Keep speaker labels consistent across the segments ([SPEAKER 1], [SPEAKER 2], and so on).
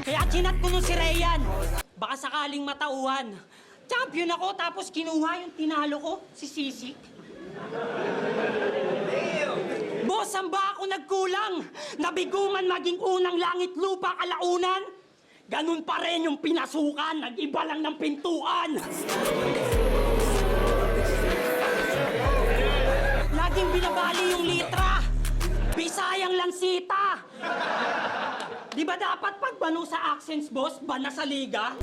[SPEAKER 1] Kaya chinat ko nun si Rayan. Baka sakaling matauhan. Champion ako tapos kinuha yung tinalo ko, si Sisik. Boss, saan ba ako nagkulang? Nabiguman maging unang langit lupa kalaunan? Ganun pa rin yung pinasukan, nag-iba lang ng pintuan. Laging binabali yung litra. Bisayang lansita. Di ba dapat pagbano sa accents, boss, bana sa liga?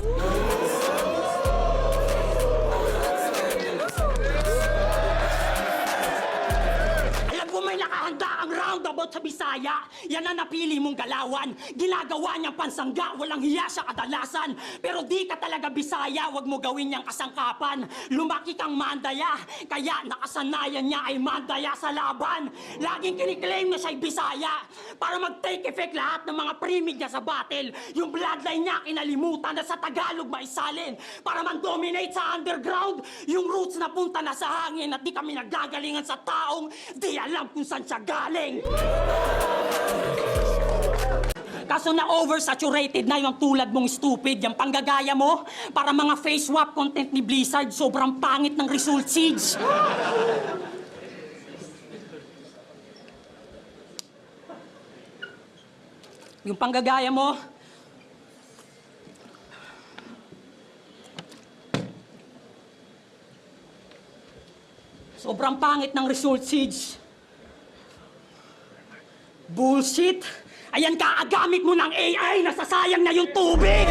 [SPEAKER 1] Alam mo may nakahanda ang roundabout sa Bisaya. Yan ang napili mong galawan. Ginagawa niyang pansangga, walang hiya siya kadalasan. Pero di ka talaga Bisaya, wag mo gawin niyang kasangkapan. Lumaki kang mandaya, kaya nakasanayan niya ay mandaya sa laban. Laging kiniklaim na siya'y Bisaya para mag-take effect lahat ng mga primig niya sa battle. Yung bloodline niya kinalimutan na sa Tagalog maisalin para man-dominate sa underground. Yung roots na punta na sa hangin at di kami nagagalingan sa taong di alam kung saan siya galing. Kaso na oversaturated na yung tulad mong stupid, yung panggagaya mo para mga face swap content ni Blizzard, sobrang pangit ng result seeds. Yung panggagaya mo, sobrang pangit ng result seeds. Bullshit! Ayan ka, agamit mo ng AI, nasasayang na yung tubig!